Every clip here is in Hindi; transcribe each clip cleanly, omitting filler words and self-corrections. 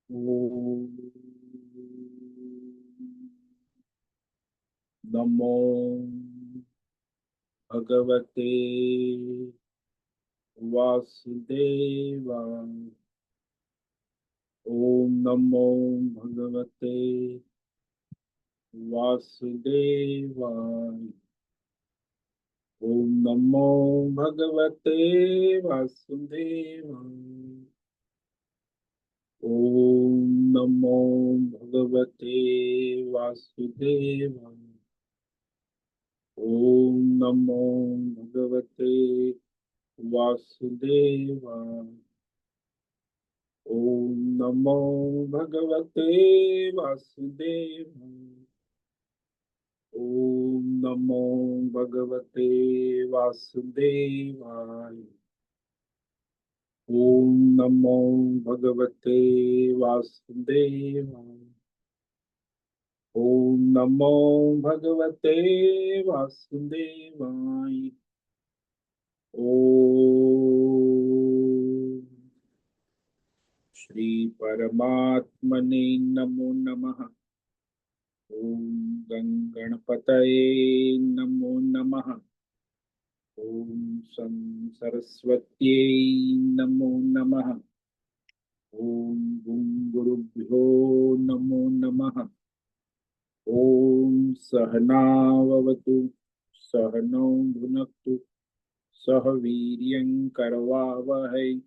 ओम नमो भगवते वासुदेवाय। ओम नमो भगवते वासुदेवाय। ओम नमो भगवते वासुदेवाय। ओम नमो भगवते वासुदेवाय। ओम नमो भगवते वासुदेवाय। ओम नमो भगवते वासुदेवाय। ओम नमो भगवते वासुदेवाय। ओम नमो भगवते वासुदेवाय। ओम नमो भगवते वासुदेवाय। ओम श्री परमात्मने नमो नमः। ओम गणपतये नमो नमः। ओम सं सरस्वत्यै नमो नमः। ओम गुं गुरुभ्यो नमो नमः। ओम सहनाववतु सहनौ भुनक्तु सह वीर्यं करवावहै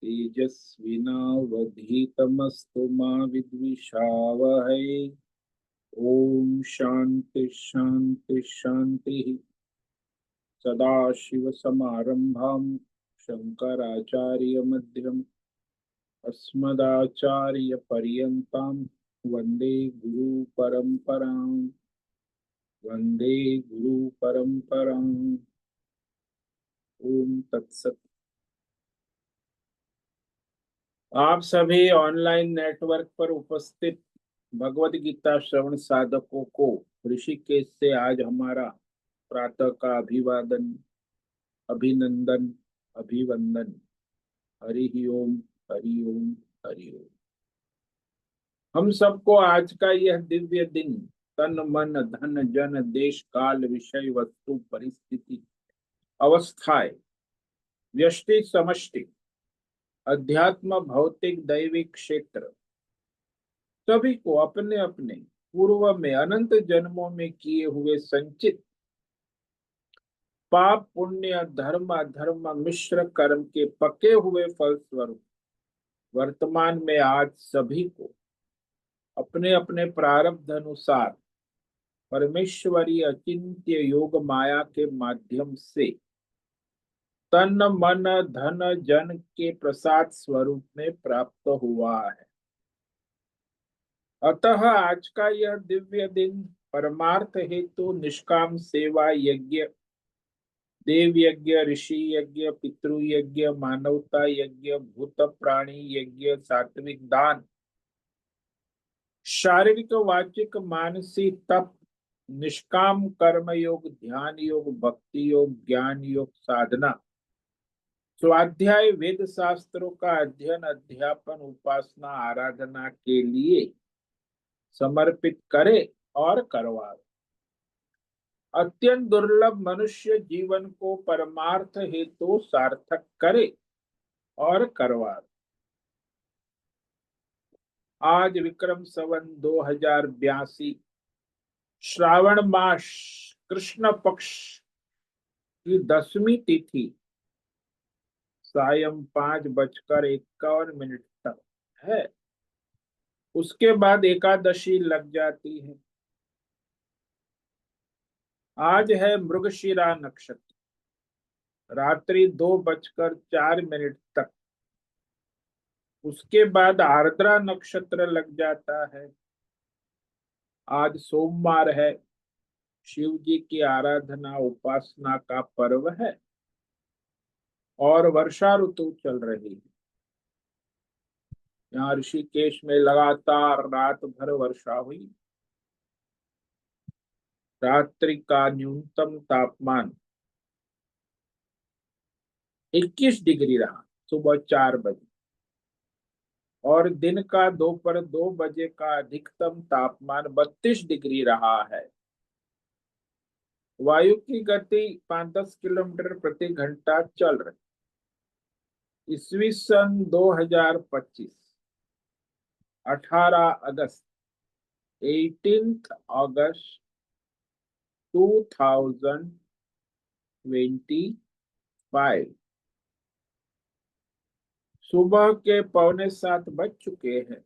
तेजस्विनावधीतमस्तु मा विद्विषावहै। ओम शांति शांति शांति। सदाशिवसमारंभां शंकराचार्यमध्यम् अस्मदाचार्यपर्यन्तां वन्दे गुरुपरम्परां। वन्दे गुरुपरम्पराम्। ओम तत्सत। आप सभी ऑनलाइन नेटवर्क पर उपस्थित भगवद गीता श्रवण साधकों को ऋषिकेश से आज हमारा प्रातः का अभिवादन, अभिनंदन, अभिवंदन। हरि ओम, हरि ओम, हरि ओम। हम सबको आज का यह दिव्य दिन तन मन धन जन देश काल विषय वस्तु परिस्थिति अवस्थाएं व्यष्टि समष्टि अध्यात्म भौतिक दैविक क्षेत्र सभी को अपने अपने पूर्व में अनंत जन्मों में किए हुए संचित पाप पुण्य धर्म अधर्म मिश्र कर्म के पके हुए फल स्वरूप वर्तमान में आज सभी को अपने अपने प्रारब्ध अनुसार परमेश्वरी अचिंत्य योग माया के माध्यम से तन मन धन जन के प्रसाद स्वरूप में प्राप्त हुआ है। अतः आज का यह दिव्य दिन परमार्थ हेतु निष्काम सेवा यज्ञ, देव यज्ञ, ऋषि यज्ञ, पितृ यज्ञ, मानवता यज्ञ, भूत प्राणी यज्ञ, सात्विक दान, शारीरिक वाचिक मानसिक तप, निष्काम कर्म योग, ध्यान योग, भक्ति योग, ज्ञान योग साधना, स्वाध्याय, वेद शास्त्रों का अध्ययन अध्यापन उपासना आराधना के लिए समर्पित करे और करवाए। अत्यंत दुर्लभ मनुष्य जीवन को परमार्थ हेतु सार्थक करे और करवाए। आज विक्रम संवत 2082 श्रावण मास कृष्ण पक्ष की 10वीं तिथि सायं 5:51 तक है। उसके बाद एकादशी लग जाती है। आज है मृगशिरा नक्षत्र रात्रि 2:04 तक। उसके बाद आर्द्रा नक्षत्र लग जाता है। आज सोमवार है। शिव जी की आराधना उपासना का पर्व है और वर्षा ऋतु चल रही है। यहाँ ऋषिकेश में लगातार रात भर वर्षा हुई। रात्रि का न्यूनतम तापमान 21 डिग्री रहा सुबह 4 बजे। और दिन का दोपहर 2 बजे का अधिकतम तापमान 32 डिग्री रहा है। वायु की गति 5-10 किलोमीटर प्रति घंटा चल रही। ईस्वी सन 2025, 18 अगस्त, 18 अगस्त 2025। सुबह के 6:45 बज चुके हैं।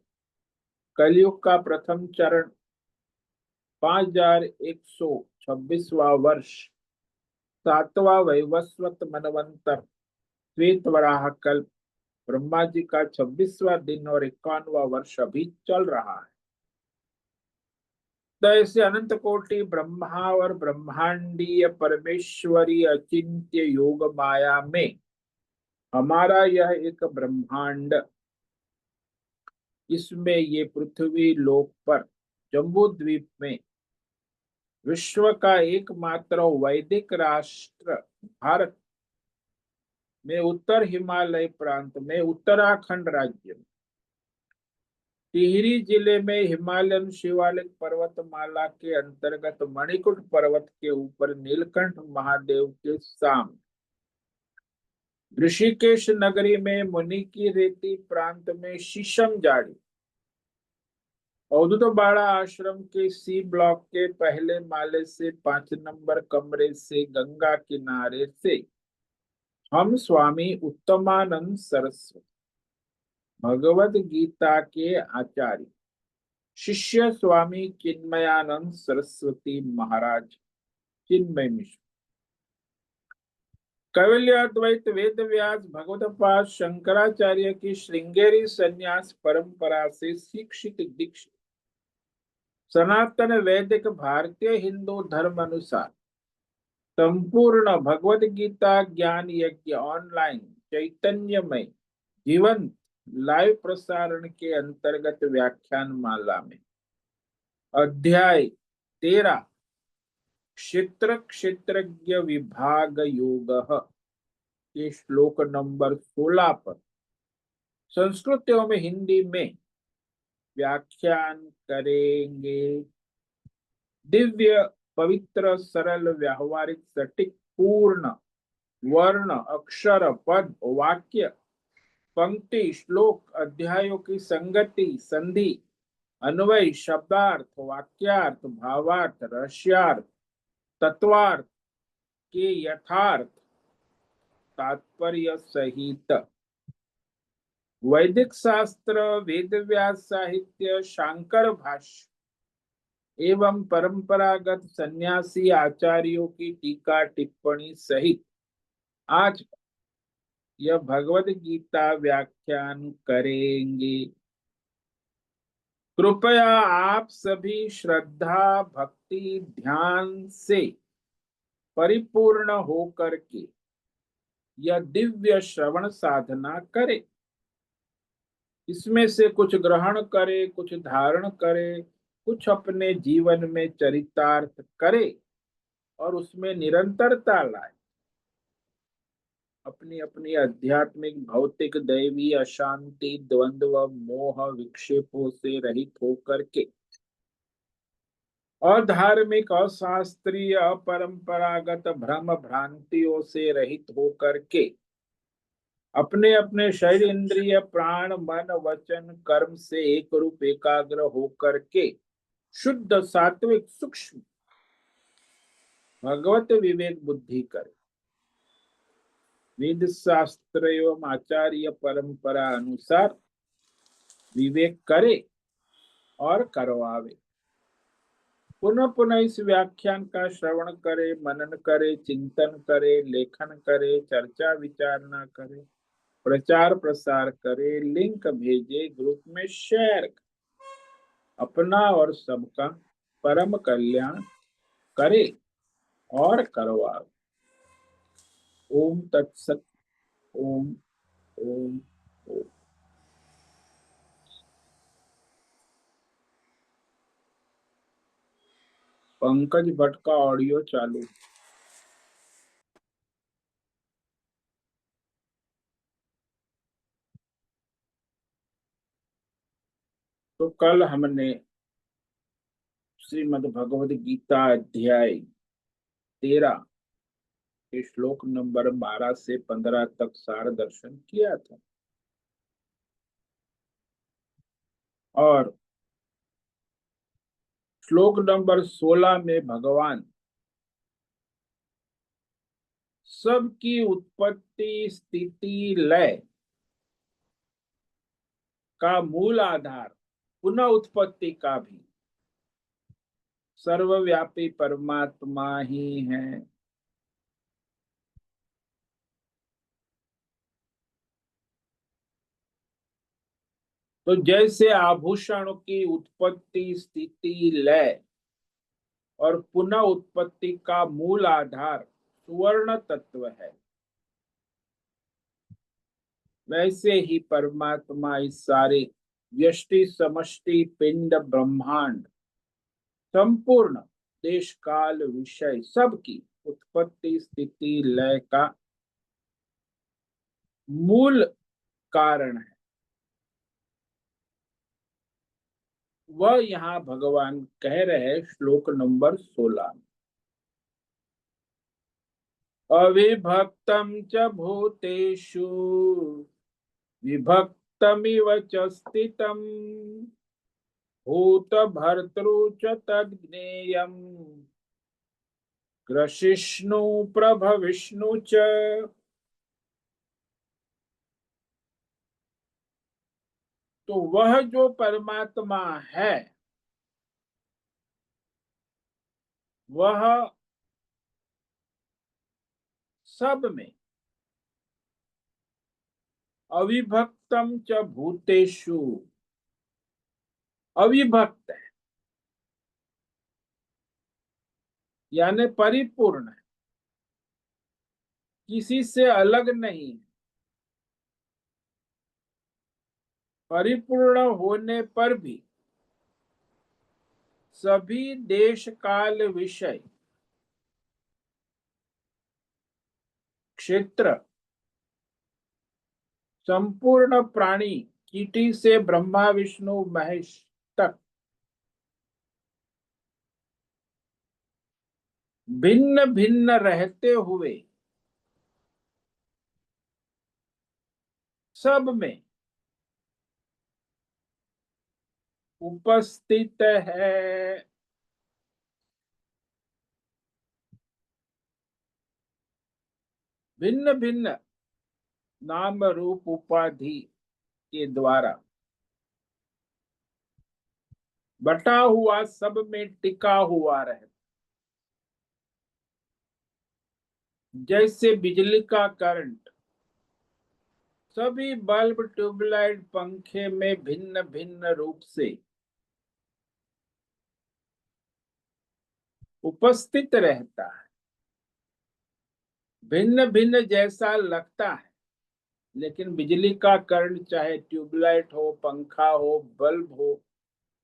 कलयुग का प्रथम चरण, 5126वां वर्ष, 7वां वैवस्वत मनवंतर, श्वेत वराह कल्प, ब्रह्मा जी का 26वां दिन और 51वां वर्ष अभी चल रहा है। तो ऐसे अनंत कोटि ब्रह्मा और ब्रह्मांडीय परमेश्वरी अचिंत्य योग माया में हमारा यह एक ब्रह्मांड, इसमें ये पृथ्वी लोक पर जम्बू द्वीप में विश्व का एकमात्र वैदिक राष्ट्र भारत में उत्तर हिमालय प्रांत में उत्तराखंड राज्य में टिहरी जिले में हिमालयन शिवालिक पर्वतमाला के अंतर्गत मणिकुट पर्वत के ऊपर नीलकंठ महादेव के सामने ऋषिकेश नगरी में मुनि की रेती प्रांत में शीशम जाड़ी अवधूत बाड़ा आश्रम के सी ब्लॉक के पहले माले से 5 नंबर कमरे से गंगा किनारे से हम स्वामी उत्तमानंद सरस्वती भगवद गीता के आचार्य शिष्य स्वामी चिन्मयानंद सरस्वती महाराज चिन्मय मिश्र कैवल्याद्वैत वेद व्यास भगवतपाद शंकराचार्य की श्रृंगेरी संन्यास परंपरा से शिक्षित दीक्षित सनातन वैदिक भारतीय हिंदू धर्म अनुसार संपूर्ण भगवद गीता ज्ञान यज्ञ ऑनलाइन चैतन्यमय जीवंत लाइव प्रसारण के अंतर्गत व्याख्यान माला में अध्याय 13 क्षेत्र क्षेत्रज्ञ विभाग योग के श्लोक नंबर 16 पर संस्कृत एवं हिंदी में व्याख्यान करेंगे। दिव्य पवित्र सरल व्यावहारिक सटीक पूर्ण वर्ण अक्षर पद वाक्य पंक्ति श्लोक अध्यायों की संगति संधि अन्वय शब्दार्थ वाक्यार्थ भावार्थ रहस्यार्थ तत्वार्थ के यथार्थ तात्पर्य सहित वैदिक शास्त्र वेद व्यास साहित्य शांकर भाष्य एवं परंपरागत सन्यासी आचार्यों की टीका टिप्पणी सहित आज यह भगवद गीता व्याख्यान करेंगे। कृपया आप सभी श्रद्धा भक्ति ध्यान से परिपूर्ण होकर के यह दिव्य श्रवण साधना करें। इसमें से कुछ ग्रहण करे, कुछ धारण करे, कुछ अपने जीवन में चरितार्थ करे और उसमें निरंतरता लाए। अपनी अपनी आध्यात्मिक भौतिक दैवी अशांति द्वंद्व मोह विक्षेपों से रहित होकर के अधार्मिक अशास्त्रीय अपरंपरागत भ्रम भ्रांतियों से रहित होकर के अपने अपने शरीर इंद्रिय प्राण मन वचन कर्म से एक रूप एकाग्र होकर के शुद्ध सात्विक सूक्ष्म भगवत विवेक बुद्धि करे। वेद शास्त्र एवं आचार्य परंपरा अनुसार विवेक करे और करवावे। पुनः पुनः इस व्याख्यान का श्रवण करे, मनन करे, चिंतन करे, लेखन करे, चर्चा विचारणा करे, प्रचार प्रसार करे, लिंक भेजे, ग्रुप में शेयर करे, अपना और सबका परम कल्याण करे और करवावे। ओम तत्सत। ओम ओम ओम। पंकज भट्ट का ऑडियो चालू। तो कल हमने श्रीमद् भगवद गीता अध्याय 13 के श्लोक नंबर 12 से 15 तक सार दर्शन किया था। और श्लोक नंबर 16 में भगवान सबकी उत्पत्ति स्थिति लय का मूल आधार पुनः उत्पत्ति का भी सर्वव्यापी परमात्मा ही है। तो जैसे आभूषण की उत्पत्ति स्थिति लय और पुनः उत्पत्ति का मूल आधार सुवर्ण तत्व है, वैसे ही परमात्मा इस सारे व्यष्टि समष्टि पिंड ब्रह्मांड संपूर्ण देश काल विषय सबकी उत्पत्ति स्थिति लय का मूल कारण है। वह यहाँ भगवान कह रहे हैं श्लोक नंबर 16 में, अविभक्तम च भूतेषु विभक्तमिव च स्थितम भूत भर्तृ च तद्ज्ञेयम् ग्रसिष्णु प्रभविष्णु च। तो वह जो परमात्मा है वह सब में अविभक्तम च भूतेषु अविभक्त है, यानी परिपूर्ण है, किसी से अलग नहीं है। परिपूर्ण होने पर भी सभी देश काल विषय क्षेत्र संपूर्ण प्राणी कीटी से ब्रह्मा विष्णु महेश तक भिन्न भिन्न रहते हुए सब में उपस्थित है। भिन्न भिन्न नाम रूप उपाधि के द्वारा बटा हुआ सब में टिका हुआ रहता। जैसे बिजली का करंट सभी बल्ब ट्यूबलाइट पंखे में भिन्न भिन्न रूप से उपस्थित रहता है, भिन्न भिन्न जैसा लगता है, लेकिन बिजली का करंट चाहे ट्यूबलाइट हो, पंखा हो, बल्ब हो,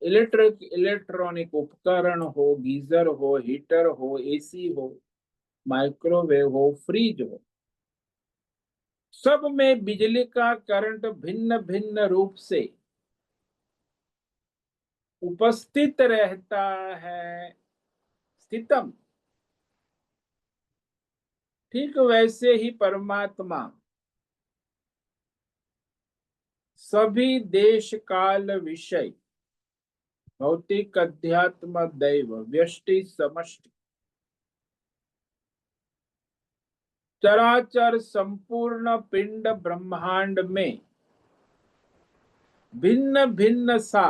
इलेक्ट्रॉनिक उपकरण हो, गीजर हो, हीटर हो, एसी हो, माइक्रोवेव हो, फ्रिज हो, सब में बिजली का करंट भिन्न भिन्न रूप से उपस्थित रहता है। स्थितम, ठीक वैसे ही परमात्मा सभी देश काल विषय भौतिक अध्यात्म दैव व्यष्टि समष्टि चराचर संपूर्ण पिंड ब्रह्मांड में भिन्न भिन्न सा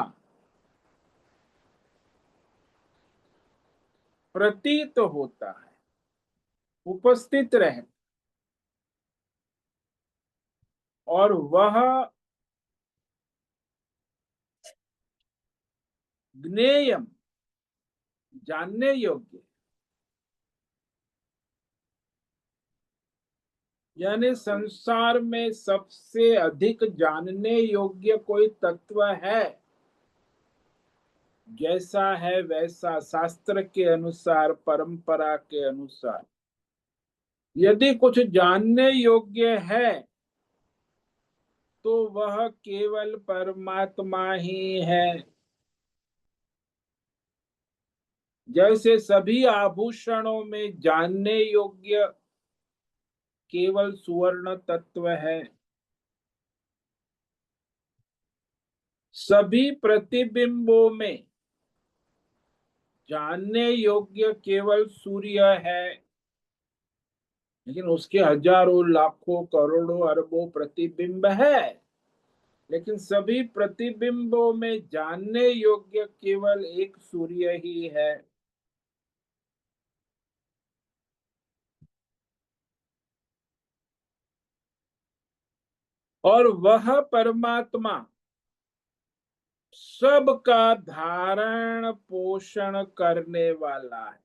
प्रतीत होता है, उपस्थित रहता, और वह ज्ञेयम जानने योग्य, यानी संसार में सबसे अधिक जानने योग्य कोई तत्व है, जैसा है वैसा शास्त्र के अनुसार, परंपरा के अनुसार यदि कुछ जानने योग्य है तो वह केवल परमात्मा ही है। जैसे सभी आभूषणों में जानने योग्य केवल सुवर्ण तत्व है, सभी प्रतिबिंबों में जानने योग्य केवल सूर्य है, लेकिन उसके हजारों लाखों करोड़ों अरबों प्रतिबिंब है, लेकिन सभी प्रतिबिंबों में जानने योग्य केवल एक सूर्य ही है। और वह परमात्मा सबका धारण पोषण करने वाला है,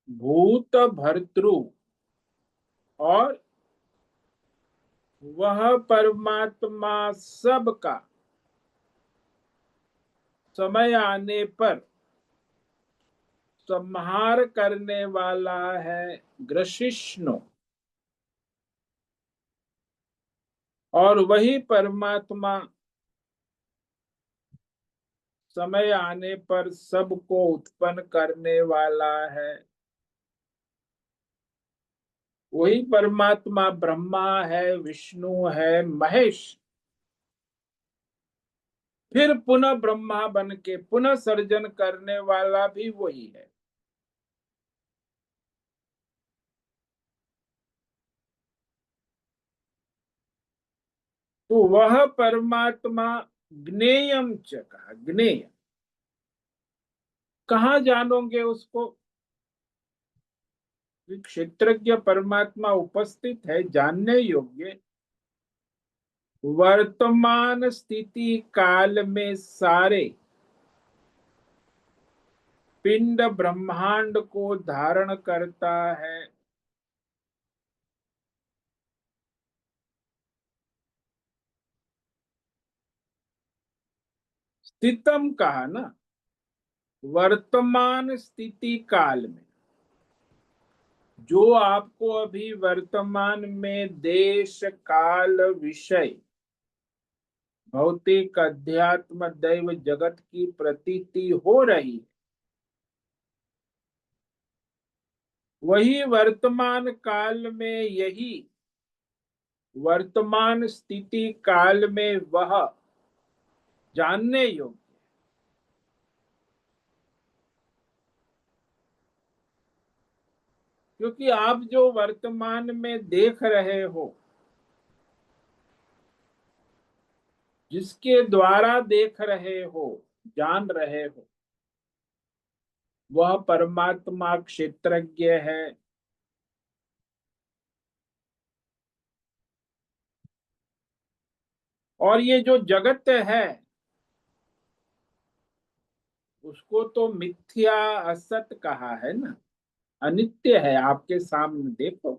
भूत भर्तृ। और वह परमात्मा सबका समय आने पर संहार करने वाला है, ग्रसिष्णु। और वही परमात्मा समय आने पर सबको उत्पन्न करने वाला है। वही परमात्मा ब्रह्मा है, विष्णु है, महेश। फिर पुनः ब्रह्मा बन के पुनः सर्जन करने वाला भी वही है। तो वह परमात्मा ज्ञेयम च कहा, ज्ञेय। कहाँ जानोगे उसको? क्षेत्रज्ञ परमात्मा उपस्थित है, जानने योग्य वर्तमान स्थिति काल में सारे पिंड ब्रह्मांड को धारण करता है। स्थितम कहा ना, वर्तमान स्थिति काल में जो आपको अभी वर्तमान में देश काल विषय भौतिक अध्यात्म दैव जगत की प्रतीति हो रही है, वही वर्तमान काल में, यही वर्तमान स्थिति काल में वह जानने योग्य। क्योंकि आप जो वर्तमान में देख रहे हो, जिसके द्वारा देख रहे हो, जान रहे हो, वह परमात्मा क्षेत्रज्ञ है। और ये जो जगत है, उसको तो मिथ्या असत कहा है ना, अनित्य है। आपके सामने देखो,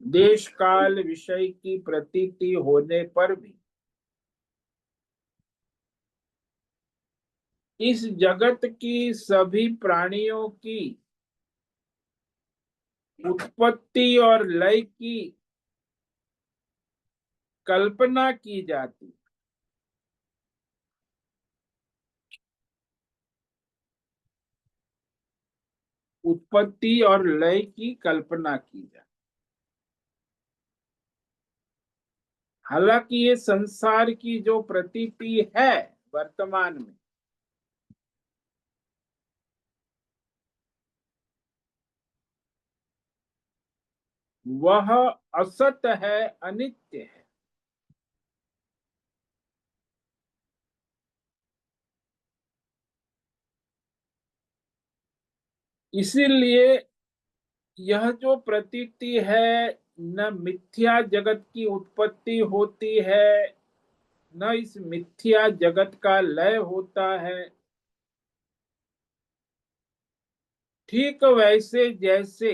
देश काल विषय की प्रतीति होने पर भी इस जगत की सभी प्राणियों की उत्पत्ति और लय की कल्पना की जाती, उत्पत्ति और लय की कल्पना की जाती। हालांकि ये संसार की जो प्रतीति है वर्तमान में, वह असत है, अनित्य है। इसीलिए यह जो प्रतीति है, न मिथ्या जगत की उत्पत्ति होती है, न इस मिथ्या जगत का लय होता है। ठीक वैसे जैसे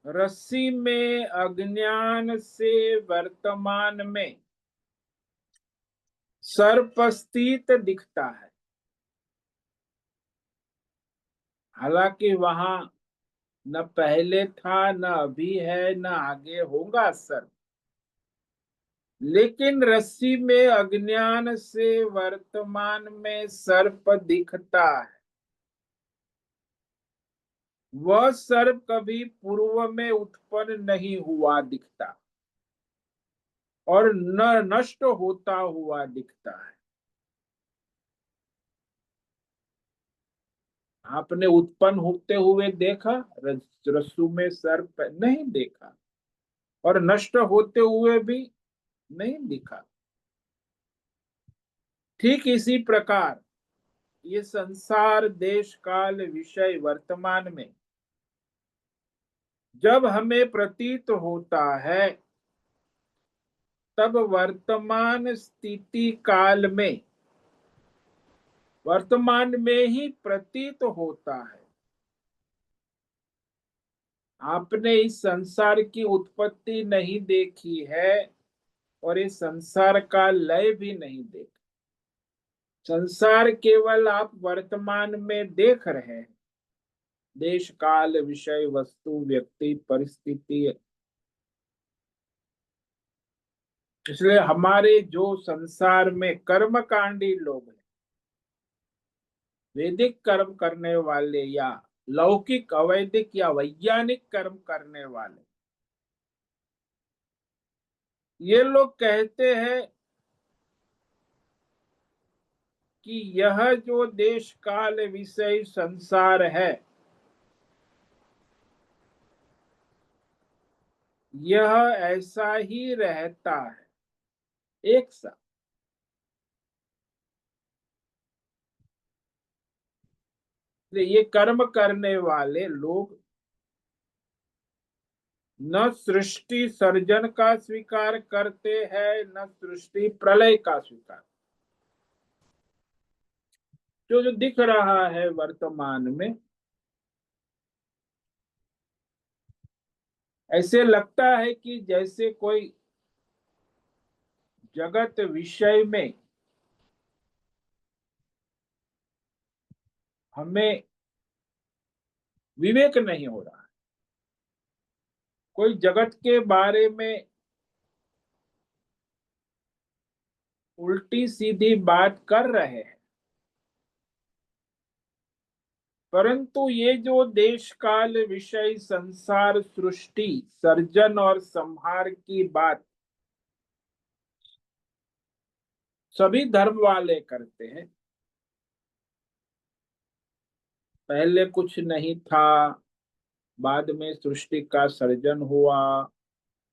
रस्सी में अज्ञान से वर्तमान में सर्प स्थित दिखता है, हालांकि वहां न पहले था, न अभी है, न आगे होगा सर्प। लेकिन रस्सी में अज्ञान से वर्तमान में सर्प दिखता है। वह सर्प कभी पूर्व में उत्पन्न नहीं हुआ दिखता और न नष्ट होता हुआ दिखता है। आपने उत्पन्न होते हुए देखा? रस्सू में सर्प नहीं देखा, और नष्ट होते हुए भी नहीं दिखा। ठीक इसी प्रकार ये संसार, देश, काल, विषय वर्तमान में जब हमें प्रतीत होता है, तब वर्तमान स्थिति काल में वर्तमान में ही प्रतीत होता है। आपने इस संसार की उत्पत्ति नहीं देखी है और इस संसार का लय भी नहीं देखा। संसार केवल आप वर्तमान में देख रहे हैं। देश, काल, विषय, वस्तु, व्यक्ति, परिस्थिति। इसलिए हमारे जो संसार में कर्मकांडी लोग हैं, वैदिक कर्म करने वाले या लौकिक, अवैदिक या वैज्ञानिक कर्म करने वाले, ये लोग कहते हैं कि यह जो देश, काल, विषय, संसार है, यह ऐसा ही रहता है, एक साथ। ये कर्म करने वाले लोग न सृष्टि सर्जन का स्वीकार करते हैं, न सृष्टि प्रलय का स्वीकार। जो जो दिख रहा है वर्तमान में, ऐसे लगता है कि जैसे कोई जगत विषय में हमें विवेक नहीं हो रहा है। कोई जगत के बारे में उल्टी सीधी बात कर रहे हैं, परंतु ये जो देश, काल, विषय, संसार, सृष्टि, सर्जन और संहार की बात सभी धर्म वाले करते हैं। पहले कुछ नहीं था, बाद में सृष्टि का सर्जन हुआ,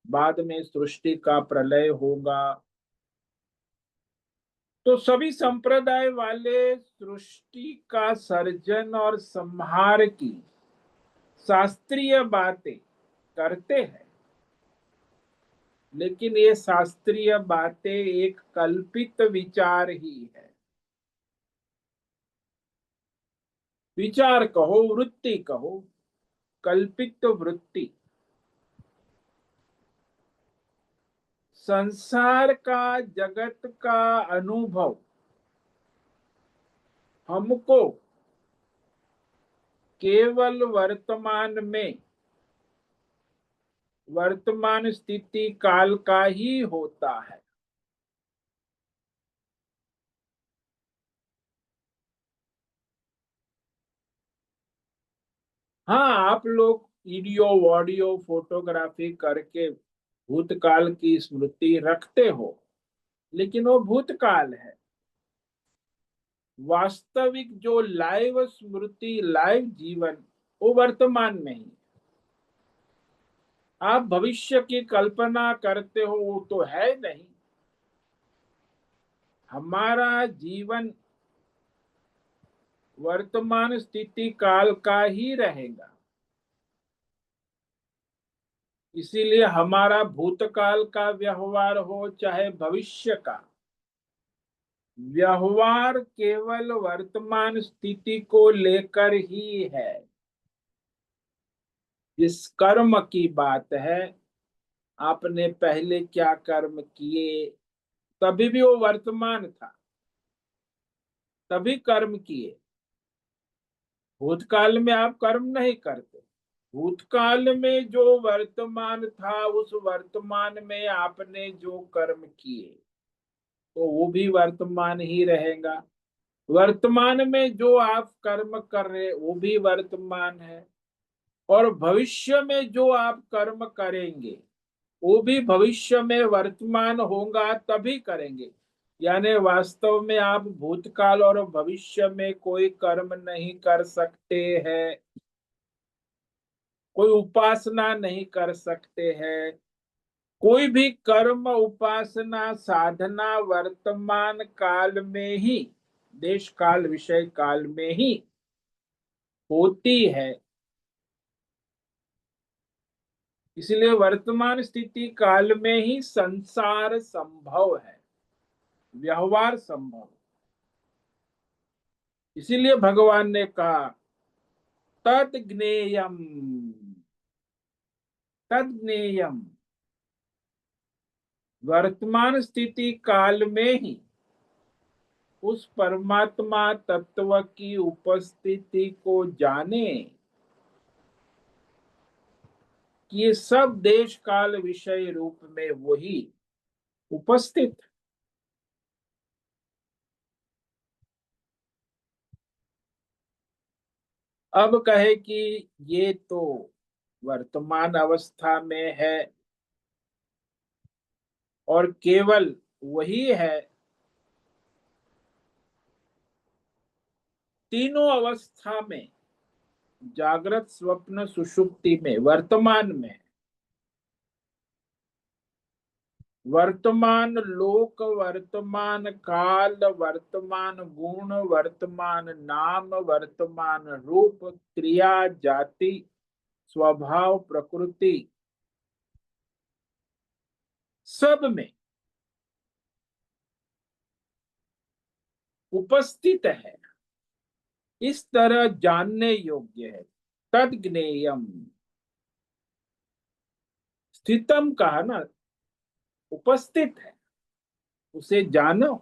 बाद में सृष्टि का प्रलय होगा। तो सभी संप्रदाय वाले सृष्टि का सर्जन और संहार की शास्त्रीय बातें करते हैं, लेकिन ये शास्त्रीय बातें एक कल्पित विचार ही है। विचार कहो, वृत्ति कहो, कल्पित वृत्ति। संसार का, जगत का अनुभव हमको केवल वर्तमान में, वर्तमान स्थिति काल का ही होता है। हाँ, आप लोग वीडियो, ऑडियो, फोटोग्राफी करके भूतकाल की स्मृति रखते हो, लेकिन वो भूतकाल है। वास्तविक जो लाइव स्मृति, लाइव जीवन, वो वर्तमान में ही। आप भविष्य की कल्पना करते हो, वो तो है नहीं। हमारा जीवन वर्तमान स्थिति काल का ही रहेगा। इसीलिए हमारा भूतकाल का व्यवहार हो चाहे भविष्य का व्यवहार, केवल वर्तमान स्थिति को लेकर ही है। इस कर्म की बात है, आपने पहले क्या कर्म किए, तभी भी वो वर्तमान था, तभी कर्म किए। भूतकाल में आप कर्म नहीं करते, भूतकाल में जो वर्तमान था, उस वर्तमान में आपने जो कर्म किए तो वो भी वर्तमान ही रहेगा। वर्तमान में जो आप कर्म कर रहे वो भी वर्तमान है, और भविष्य में जो आप कर्म करेंगे वो भी भविष्य में वर्तमान होगा तभी करेंगे। यानी वास्तव में आप भूतकाल और भविष्य में कोई कर्म नहीं कर सकते हैं, कोई उपासना नहीं कर सकते हैं। कोई भी कर्म उपासना साधना वर्तमान काल में ही, देश काल विषय काल में ही होती है। इसलिए वर्तमान स्थिति काल में ही संसार संभव है, व्यवहार संभव। इसीलिए भगवान ने कहा तद ज्ञेयम, तद ज्ञेयम, वर्तमान स्थिति काल में ही उस परमात्मा तत्व की उपस्थिति को जाने कि ये सब देश काल विषय रूप में वही उपस्थित। अब कहे कि ये तो वर्तमान अवस्था में है और केवल वही है, तीनों अवस्था में, जागृत स्वप्न सुषुप्ति में, वर्तमान में, वर्तमान लोक, वर्तमान काल, वर्तमान गुण, वर्तमान नाम, वर्तमान रूप, क्रिया, जाति, स्वभाव, प्रकृति, सब में उपस्थित है। इस तरह जानने योग्य है। तद ज्ञेयम, स्थितम कहा ना, उपस्थित है, उसे जानो।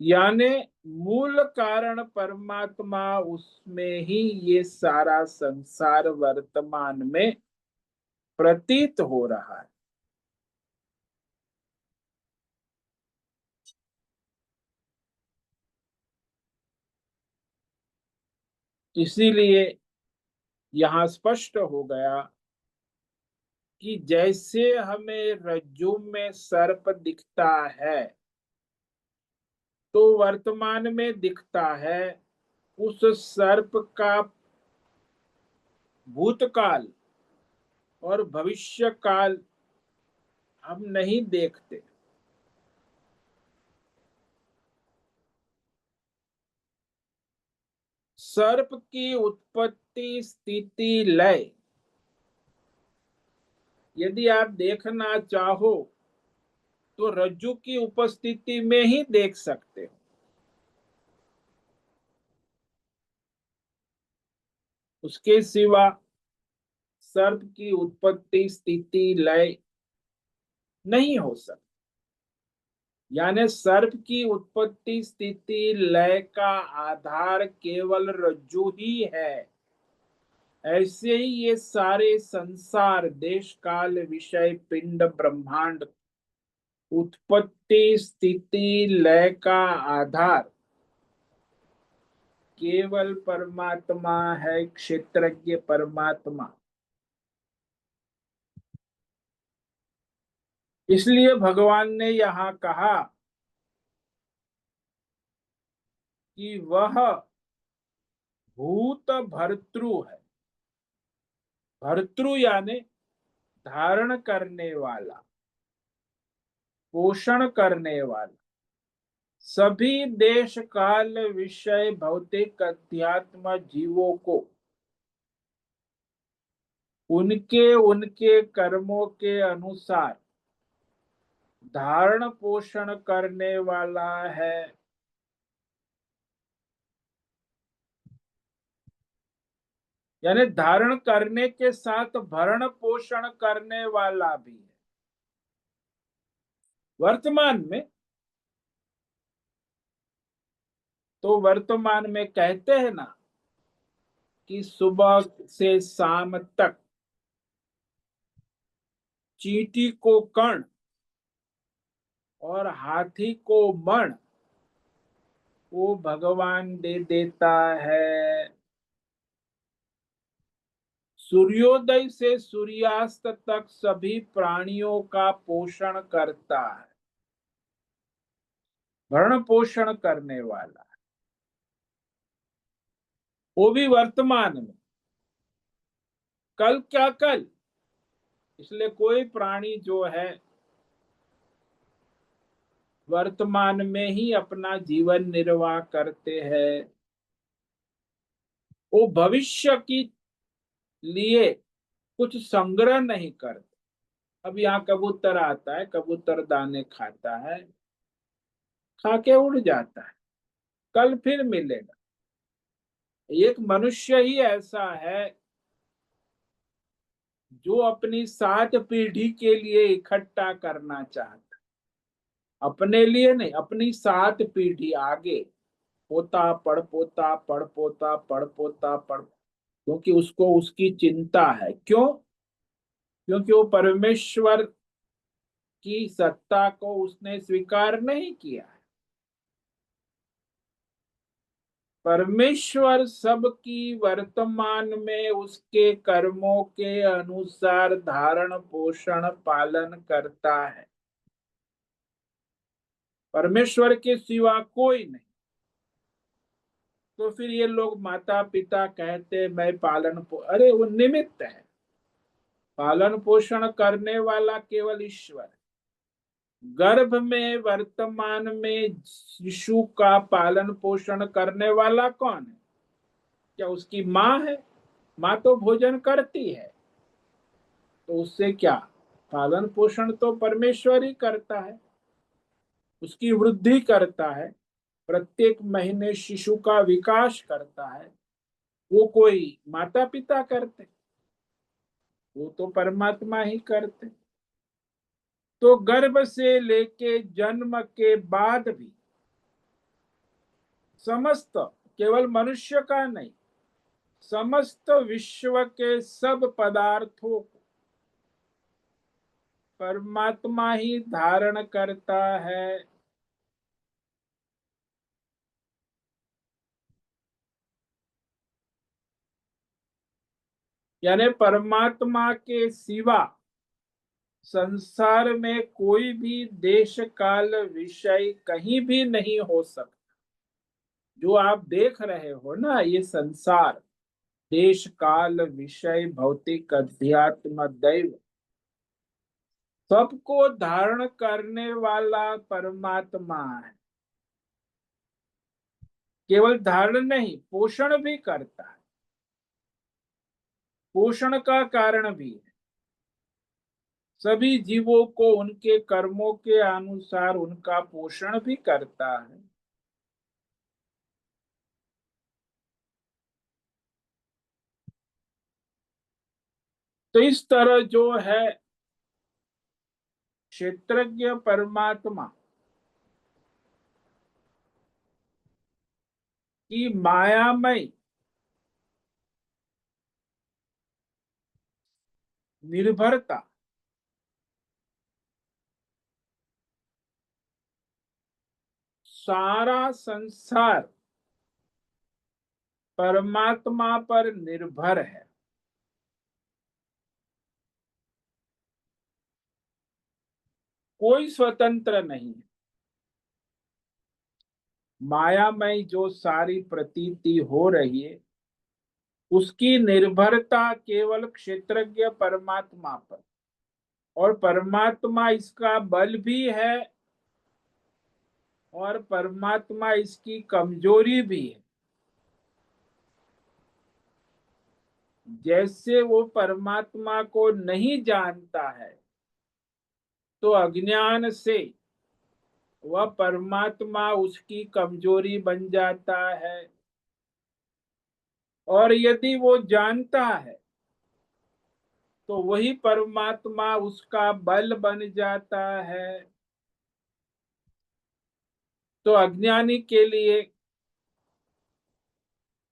यानी मूल कारण परमात्मा, उसमें ही ये सारा संसार वर्तमान में प्रतीत हो रहा है। इसीलिए यहां स्पष्ट हो गया कि जैसे हमें रज्जु में सर्प दिखता है तो वर्तमान में दिखता है, उस सर्प का भूतकाल और भविष्य काल हम नहीं देखते। सर्प की उत्पत्ति स्थिति लय यदि आप देखना चाहो तो रज्जु की उपस्थिति में ही देख सकते हो। उसके सिवा सर्प की उत्पत्ति स्थिति लय नहीं हो सकती। यानी सर्प की उत्पत्ति स्थिति लय का आधार केवल रज्जु ही है। ऐसे ही ये सारे संसार, देश काल विषय पिंड ब्रह्मांड, उत्पत्ति स्थिति लय का आधार केवल परमात्मा है, क्षेत्रज्ञ परमात्मा। इसलिए भगवान ने यहां कहा कि वह भूत भर्तृ है। भर्तृ यानी धारण करने वाला, पोषण करने वाला, सभी देश काल विषय भौतिक अध्यात्म जीवों को उनके उनके कर्मों के अनुसार धारण पोषण करने वाला है। यानी धारण करने के साथ भरण पोषण करने वाला भी है। वर्तमान में तो वर्तमान में कहते हैं ना कि सुबह से शाम तक चींटी को कण और हाथी को मण वो भगवान दे देता है। सूर्योदय से सूर्यास्त तक सभी प्राणियों का पोषण करता है, भरण पोषण करने वाला, वो भी वर्तमान में। कल क्या कल, इसलिए कोई प्राणी जो है वर्तमान में ही अपना जीवन निर्वाह करते हैं, वो भविष्य की लिए कुछ संग्रह नहीं करते। अब यहाँ कबूतर आता है, कबूतर दाने खाता है, खा के उड़ जाता है, कल फिर मिलेगा। एक मनुष्य ही ऐसा है जो अपनी 7 पीढ़ी के लिए इकट्ठा करना चाहता, अपने लिए नहीं, अपनी 7 पीढ़ी आगे, पोता पड़पोता पड़पोता पड़पोता पड़, क्योंकि उसको उसकी चिंता है। क्यों? क्योंकि वो परमेश्वर की सत्ता को उसने स्वीकार नहीं किया है। परमेश्वर सबकी वर्तमान में उसके कर्मों के अनुसार धारण पोषण पालन करता है, परमेश्वर के सिवा कोई नहीं। तो फिर ये लोग माता पिता कहते मैं अरे वो निमित्त है, पालन पोषण करने वाला केवल ईश्वर है। गर्भ में वर्तमान में शिशु का पालन पोषण करने वाला कौन है? क्या उसकी माँ है? माँ तो भोजन करती है, तो उससे क्या, पालन पोषण तो परमेश्वर ही करता है, उसकी वृद्धि करता है, प्रत्येक महीने शिशु का विकास करता है। वो कोई माता पिता करते? वो तो परमात्मा ही करते। तो गर्भ से लेके जन्म के बाद भी समस्त, केवल मनुष्य का नहीं, समस्त विश्व के सब पदार्थों को परमात्मा ही धारण करता है। यानी परमात्मा के सिवा संसार में कोई भी देश काल विषय कहीं भी नहीं हो सकता। जो आप देख रहे हो ना, ये संसार, देश काल विषय भौतिक अध्यात्म दैव, सबको धारण करने वाला परमात्मा है। केवल धारण नहीं, पोषण भी करता है, पोषण का कारण भी है। सभी जीवों को उनके कर्मों के अनुसार उनका पोषण भी करता है। तो इस तरह जो है क्षेत्रज्ञ परमात्मा की मायामय निर्भरता, सारा संसार परमात्मा पर निर्भर है। कोई स्वतंत्र नहीं है। मायामय जो सारी प्रतीति हो रही है, उसकी निर्भरता केवल क्षेत्रज्ञ परमात्मा पर, और परमात्मा इसका बल भी है और परमात्मा इसकी कमजोरी भी है। जैसे वो परमात्मा को नहीं जानता है, तो अज्ञान से वह परमात्मा उसकी कमजोरी बन जाता है, और यदि वो जानता है तो वही परमात्मा उसका बल बन जाता है। तो अज्ञानी के लिए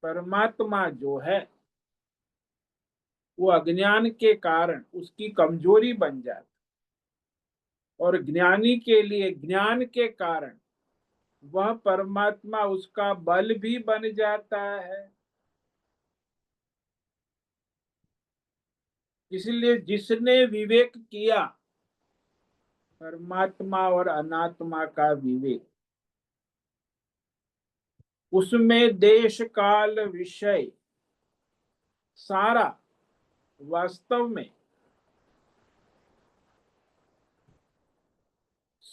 परमात्मा जो है वो अज्ञान के कारण उसकी कमजोरी बन जाती, और ज्ञानी के लिए ज्ञान के कारण वह परमात्मा उसका बल भी बन जाता है। इसलिए जिसने विवेक किया, परमात्मा और अनात्मा का विवेक, उसमें देश काल विषय सारा वास्तव में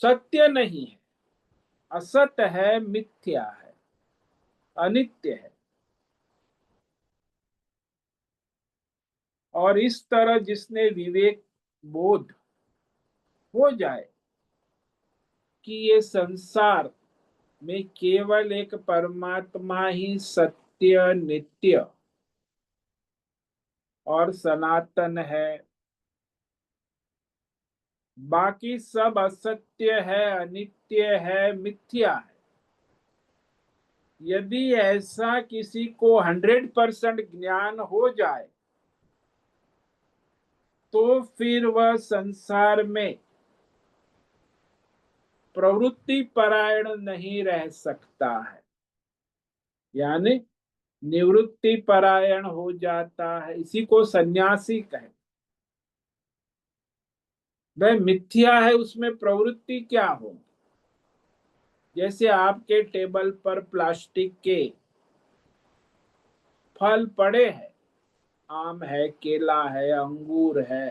सत्य नहीं है, असत है, मिथ्या है, अनित्य है। और इस तरह जिसने विवेक बोध हो जाए कि ये संसार में केवल एक परमात्मा ही सत्य, नित्य और सनातन है, बाकी सब असत्य है, अनित्य है, मिथ्या है। यदि ऐसा किसी को 100% ज्ञान हो जाए तो फिर वह संसार में प्रवृत्ति परायण नहीं रह सकता है, यानी निवृत्ति परायण हो जाता है। इसी को सन्यासी कहे। वह मिथ्या है, उसमें प्रवृत्ति क्या हो। जैसे आपके टेबल पर प्लास्टिक के फल पड़े हैं, आम है, केला है, अंगूर है,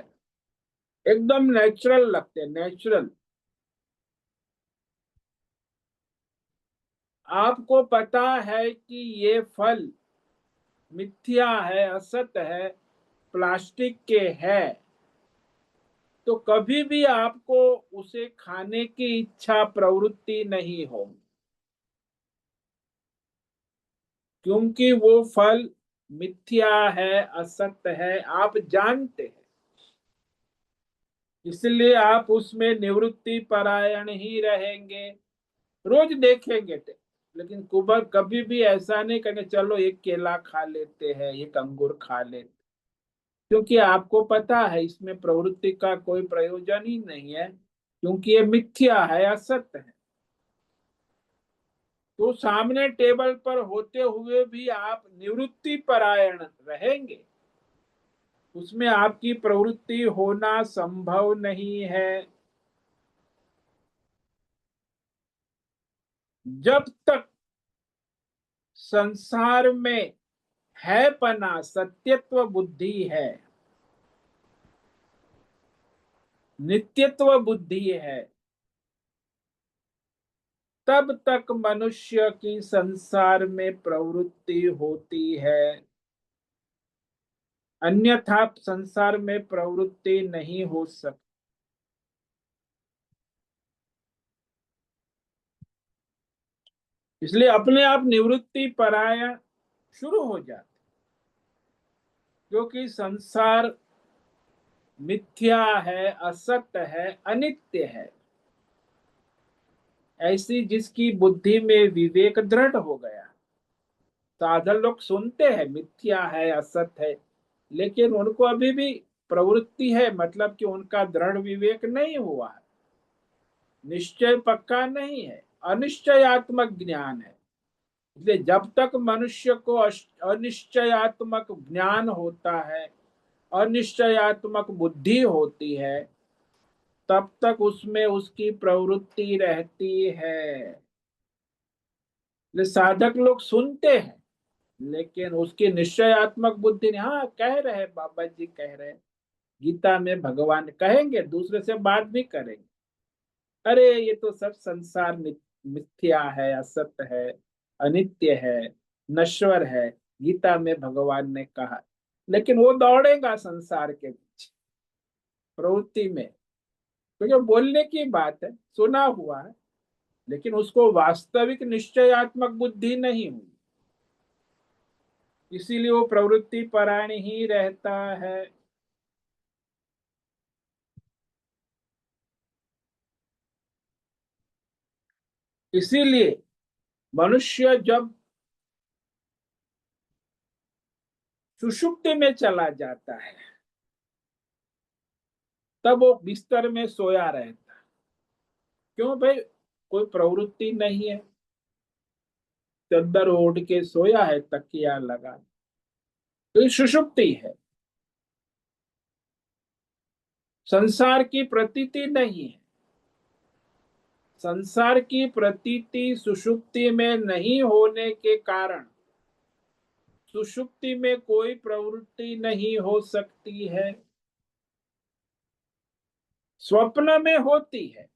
एकदम नेचुरल लगते हैं, नेचुरल। आपको पता है कि ये फल मिथ्या है, असत है, प्लास्टिक के है, तो कभी भी आपको उसे खाने की इच्छा, प्रवृत्ति नहीं होगी, क्योंकि वो फल मिथ्या है, असत है, आप जानते हैं। इसलिए आप उसमें निवृत्ति परायण ही रहेंगे, रोज देखेंगे लेकिन कुबर कभी भी ऐसा नहीं कहेंगे चलो एक केला खा लेते हैं, एक अंगूर खा लेते, क्योंकि आपको पता है इसमें प्रवृत्ति का कोई प्रयोजन ही नहीं है, क्योंकि ये मिथ्या है, असत्य है। तो सामने टेबल पर होते हुए भी आप निवृत्ति परायण रहेंगे, उसमें आपकी प्रवृत्ति होना संभव नहीं है। जब तक संसार में है पना, सत्यत्व बुद्धि है, नित्यत्व बुद्धि है, तब तक मनुष्य की संसार में प्रवृत्ति होती है, अन्यथा संसार में प्रवृत्ति नहीं हो सकती। इसलिए अपने आप निवृत्ति परायण शुरू हो जाते, क्योंकि संसार मिथ्या है, असत्य है, अनित्य है। ऐसी जिसकी बुद्धि में विवेक दृढ़ हो गया, साधन लोग सुनते हैं मिथ्या है, असत है, लेकिन उनको अभी भी प्रवृत्ति है, मतलब कि उनका दृढ़ विवेक नहीं हुआ है, निश्चय पक्का नहीं है, अनिश्चयात्मक ज्ञान है। इसलिए जब तक मनुष्य को अनिश्चयात्मक ज्ञान होता है, अनिश्चयात्मक बुद्धि होती है, तब तक उसमें उसकी प्रवृत्ति रहती है। साधक लोग सुनते हैं लेकिन उसकी निश्चयात्मक बुद्धि नहीं। हाँ, कह रहे बाबा जी, कह रहे गीता में भगवान कहेंगे, दूसरे से बात भी करेंगे, अरे ये तो सब संसार मिथ्या है, असत्य है, अनित्य है, नश्वर है, गीता में भगवान ने कहा। लेकिन वो दौड़ेगा संसार के पीछे प्रवृत्ति में, क्योंकि बोलने की बात है, सुना हुआ है, लेकिन उसको वास्तविक निश्चयात्मक बुद्धि नहीं हुई, इसीलिए वो प्रवृत्ति परायण ही रहता है। इसीलिए मनुष्य जब सुषुप्ति में चला जाता है, तब वो बिस्तर में सोया रहता। क्यों भाई? कोई प्रवृत्ति नहीं है, चद्दर ओढ़ के सोया है, तकिया लगा, तो ये सुषुप्ति है। संसार की प्रतीति नहीं है। संसार की प्रतीति सुषुप्ति में नहीं होने के कारण सुषुप्ति में कोई प्रवृत्ति नहीं हो सकती है। स्वप्न में होती है,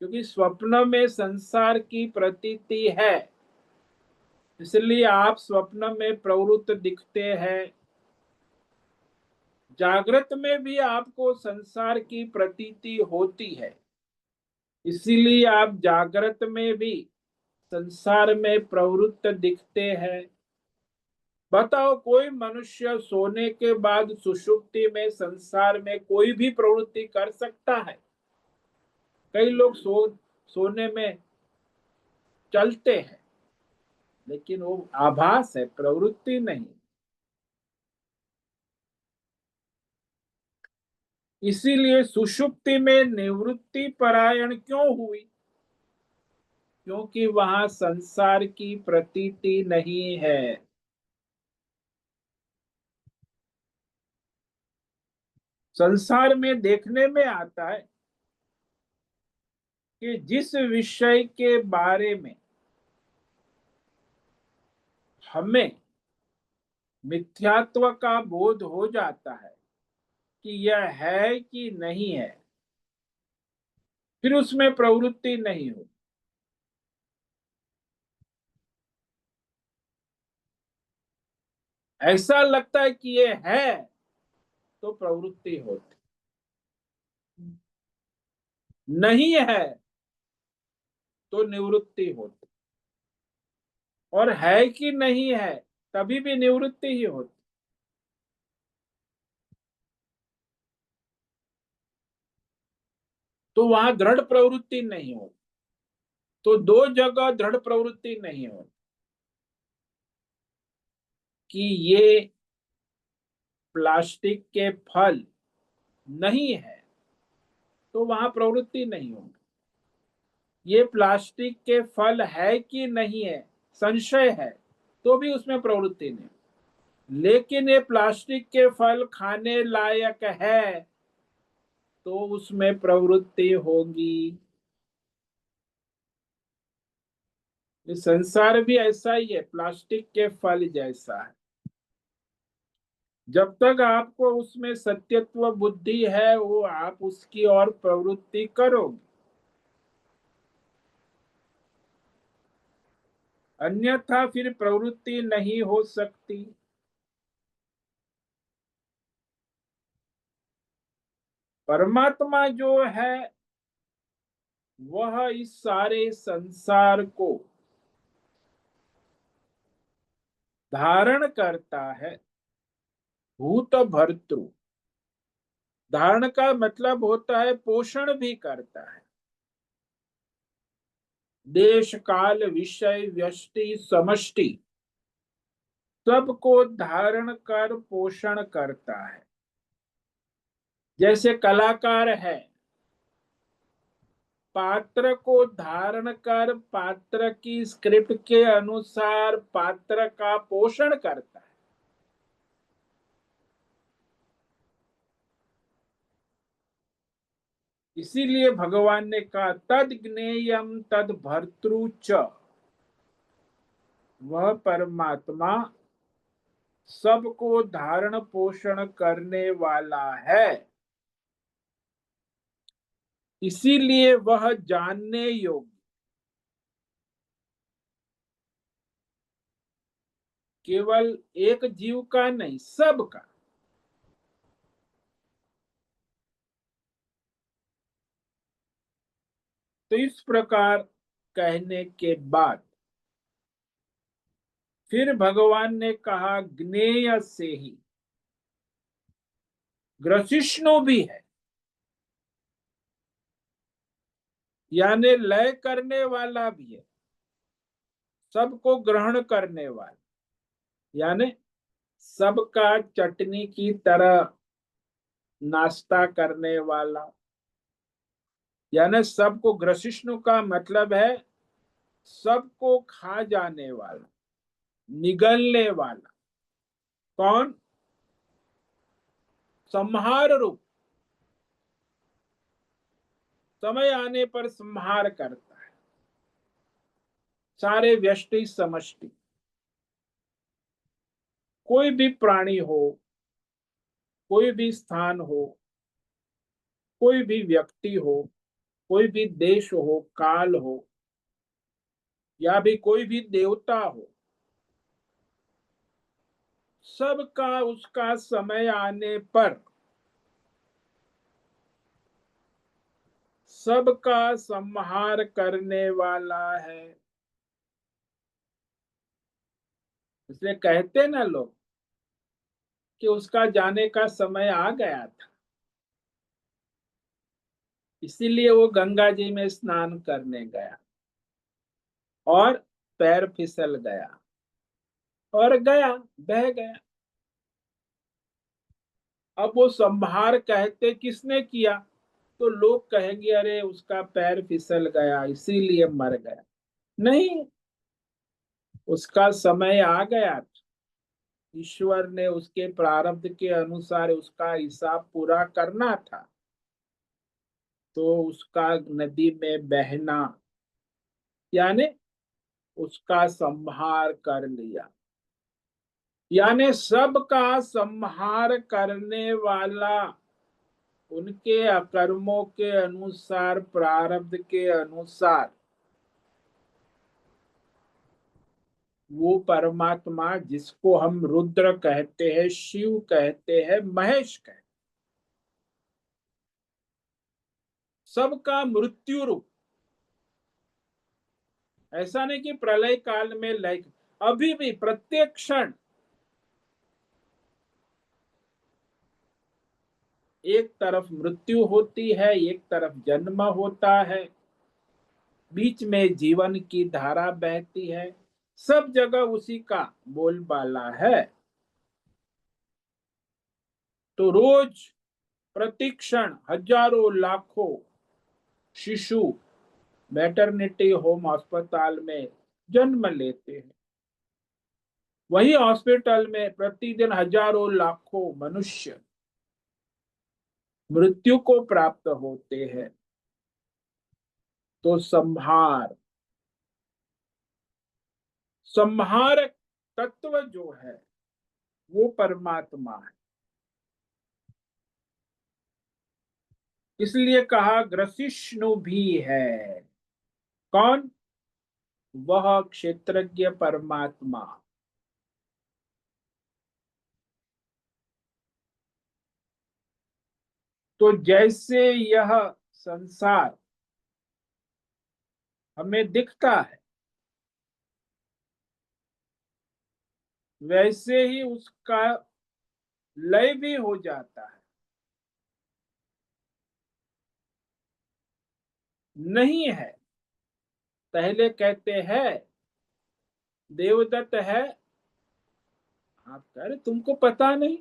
क्योंकि स्वप्न में संसार की प्रतीति है, इसलिए आप स्वप्न में प्रवृत्त दिखते हैं। जागृत में भी आपको संसार की प्रतीति होती है, इसीलिए आप जागृत में भी संसार में प्रवृत्त दिखते हैं। बताओ, कोई मनुष्य सोने के बाद सुषुप्ति में संसार में कोई भी प्रवृत्ति कर सकता है? कई लोग सोने में चलते हैं, लेकिन वो आभास है, प्रवृत्ति नहीं। इसीलिए सुषुप्ति में निवृत्ति परायण क्यों हुई? क्योंकि वहां संसार की प्रतीति नहीं है। संसार में देखने में आता है कि जिस विषय के बारे में हमें मिथ्यात्व का बोध हो जाता है कि यह है कि नहीं है, फिर उसमें प्रवृत्ति नहीं हो। ऐसा लगता है कि यह है तो प्रवृत्ति होती, नहीं है तो निवृत्ति होती, और है कि नहीं है तभी भी निवृत्ति ही होती। तो वहां दृढ़ प्रवृत्ति नहीं होती। तो दो जगह दृढ़ प्रवृत्ति नहीं होती कि ये प्लास्टिक के फल नहीं है, तो वहां प्रवृत्ति नहीं होगी। ये प्लास्टिक के फल है कि नहीं है संशय है, तो भी उसमें प्रवृत्ति नहीं। लेकिन ये प्लास्टिक के फल खाने लायक है, तो उसमें प्रवृत्ति होगी। ये संसार भी ऐसा ही है, प्लास्टिक के फल जैसा है। जब तक आपको उसमें सत्यत्व बुद्धि है, वो आप उसकी ओर प्रवृत्ति करोगे, अन्यथा फिर प्रवृत्ति नहीं हो सकती। परमात्मा जो है वह इस सारे संसार को धारण करता है। भूत भर्तृ, धारण का मतलब होता है पोषण भी करता है। देश काल विषय व्यष्टि समष्टि सबको धारण कर पोषण करता है। जैसे कलाकार है, पात्र को धारण कर पात्र की स्क्रिप्ट के अनुसार पात्र का पोषण करता है। इसीलिए भगवान ने कहा तद ज्ञेयम तद भर्तृ च, वह परमात्मा सबको धारण पोषण करने वाला है, इसीलिए वह जानने योग्य, केवल एक जीव का नहीं, सबका। तो इस प्रकार कहने के बाद फिर भगवान ने कहा ज्ञेय से ही, ग्रसिष्णु भी है, यानी लय करने वाला भी है, सबको ग्रहण करने वाला, यानी सबका चटनी की तरह नाश्ता करने वाला, यानी सबको, ग्रसिष्णु का मतलब है सबको खा जाने वाला, निगलने वाला। कौन? संहार रूप, समय आने पर संहार करता है सारे व्यष्टि समष्टि। कोई भी प्राणी हो, कोई भी स्थान हो, कोई भी व्यक्ति हो, कोई भी देश हो, काल हो, या भी कोई भी देवता हो, सबका उसका समय आने पर सबका संहार करने वाला है। इसलिए कहते ना लोग कि उसका जाने का समय आ गया था, इसीलिए वो गंगा जी में स्नान करने गया और पैर फिसल गया और गया, बह गया। अब वो संहार कहते किसने किया? तो लोग कहेंगे अरे उसका पैर फिसल गया इसीलिए मर गया। नहीं, उसका समय आ गया, ईश्वर ने उसके प्रारब्ध के अनुसार उसका हिसाब पूरा करना था, तो उसका नदी में बहना यानी उसका संहार कर लिया। यानी सबका संहार करने वाला, उनके अकर्मों के अनुसार, प्रारब्ध के अनुसार, वो परमात्मा जिसको हम रुद्र कहते हैं, शिव कहते हैं, महेश कहते हैं, सबका मृत्यु रूप। ऐसा नहीं कि प्रलय काल में लय, अभी भी प्रत्येक क्षण एक तरफ मृत्यु होती है, एक तरफ जन्म होता है, बीच में जीवन की धारा बहती है, सब जगह उसी का बोलबाला है। तो रोज प्रतिक्षण हजारों लाखों शिशु मैटरनिटी होम अस्पताल में जन्म लेते हैं। वही हॉस्पिटल में प्रतिदिन हजारों लाखों मनुष्य मृत्यु को प्राप्त होते हैं। तो संहार, संहारक तत्व जो है वो परमात्मा है। इसलिए कहा ग्रसिष्णु भी है। कौन? वह क्षेत्रज्ञ परमात्मा। तो जैसे यह संसार हमें दिखता है, वैसे ही उसका लय भी हो जाता है। नहीं है, पहले कहते हैं देवदत्त है, आप कह रहे तुमको पता नहीं।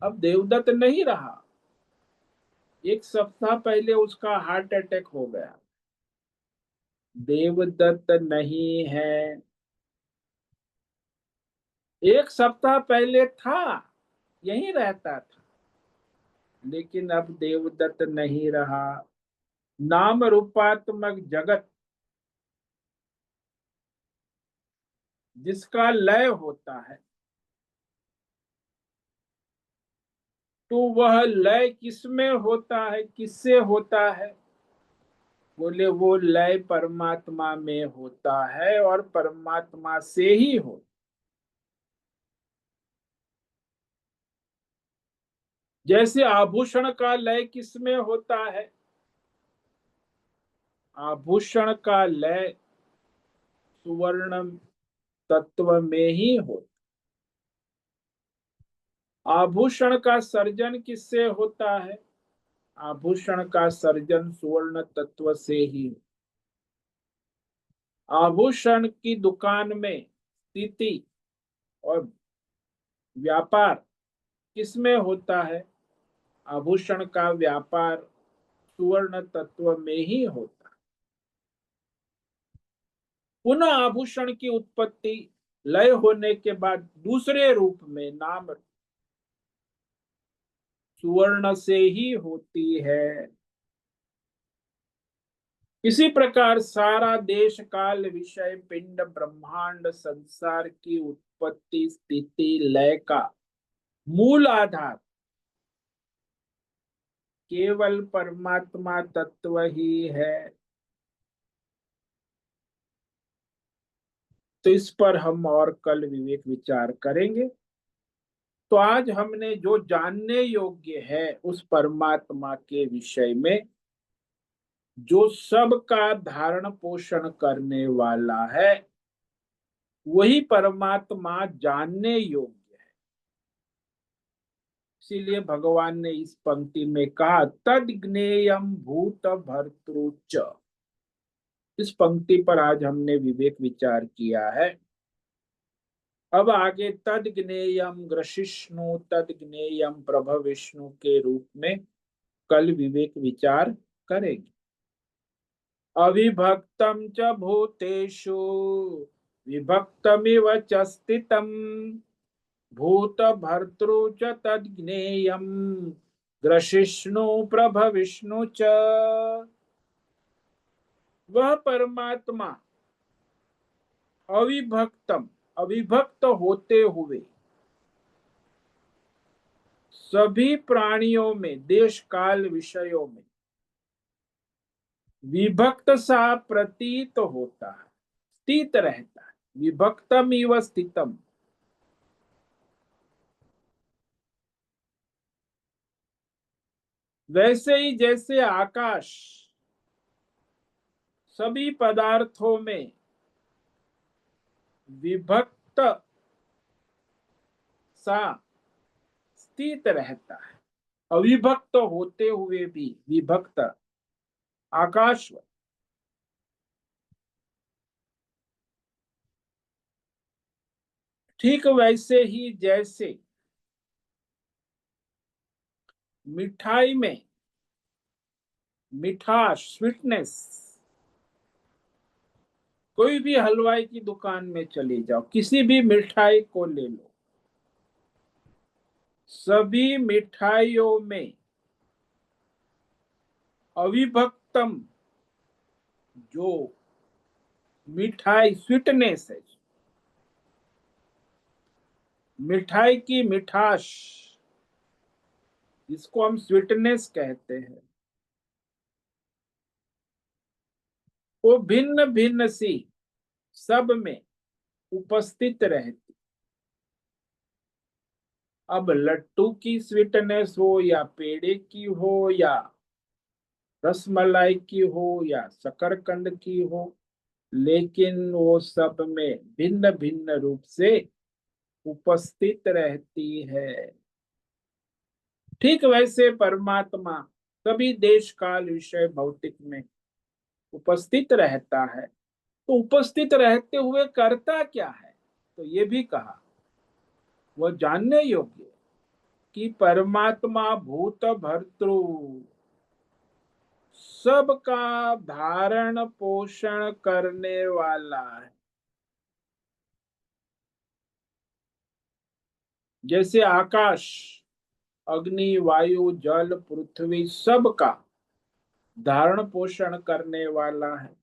अब देवदत्त नहीं रहा, एक सप्ताह पहले उसका हार्ट अटैक हो गया। देवदत्त नहीं है, एक सप्ताह पहले था, यहीं रहता था, लेकिन अब देवदत्त नहीं रहा। नाम रूपात्मक जगत जिसका लय होता है, तो वह लय किसमें होता है, किससे होता है? बोले वो लय परमात्मा में होता है और परमात्मा से ही हो। जैसे आभूषण का लय किसमें होता है? आभूषण का लय सुवर्ण तत्व में ही होता। आभूषण का सर्जन किससे होता है? आभूषण का सर्जन सुवर्ण तत्व से ही। आभूषण की दुकान में स्थिति और व्यापार किसमें होता है? आभूषण का व्यापार सुवर्ण तत्व में ही होता है। पुनः आभूषण की उत्पत्ति लय होने के बाद दूसरे रूप में नाम सुवर्ण से ही होती है। इसी प्रकार सारा देश काल विषय पिंड ब्रह्मांड संसार की उत्पत्ति स्थिति लय का मूल आधार केवल परमात्मा तत्व ही है। तो इस पर हम और कल विवेक विचार करेंगे। तो आज हमने जो जानने योग्य है उस परमात्मा के विषय में, जो सबका धारण पोषण करने वाला है, वही परमात्मा जानने योग्य है। इसीलिए भगवान ने इस पंक्ति में कहा तद ज्ञेयम भूत भर्तृच। इस पंक्ति पर आज हमने विवेक विचार किया है। अब आगे तद ज्ञेयम ग्रशिष्णु तद ज्ञेयम प्रभ विष्णु के रूप में कल विवेक विचार करेंगे। अविभक्तम च भूतेषु विभक्तमिव च स्थितम भूत भर्तृ च तद ज्ञेयम ग्रशिष्णु प्रभ विष्णु च। वह परमात्मा अविभक्तम, अविभक्त होते हुए सभी प्राणियों में देश काल विषयों में विभक्त सा प्रतीत होता है, स्थित रहता है। विभक्तम इव स्थितम, वैसे ही जैसे आकाश सभी पदार्थों में विभक्त सा स्थित रहता है, अविभक्त होते हुए भी विभक्त आकाश, ठीक वैसे ही जैसे मिठाई में मिठास, स्वीटनेस, कोई भी हलवाई की दुकान में चले जाओ, किसी भी मिठाई को ले लो, सभी मिठाइयों में अविभक्तम जो मिठाई स्वीटनेस है, मिठाई की मिठास, जिसको हम स्वीटनेस कहते हैं, वो भिन्न भिन्न सी सब में उपस्थित रहती। अब लट्टू की स्वीटनेस हो या पेड़े की हो या रसमलाई की हो या शकरकंद की हो, लेकिन वो सब में भिन्न भिन्न रूप से उपस्थित रहती है। ठीक वैसे परमात्मा सभी देश काल विषय भौतिक में उपस्थित रहता है। तो उपस्थित रहते हुए करता क्या है? तो ये भी कहा वह जानने योग्य है कि परमात्मा भूत भर्तृ सबका धारण पोषण करने वाला है। जैसे आकाश, अग्नि, वायु, जल, पृथ्वी सबका धारण पोषण करने वाला है,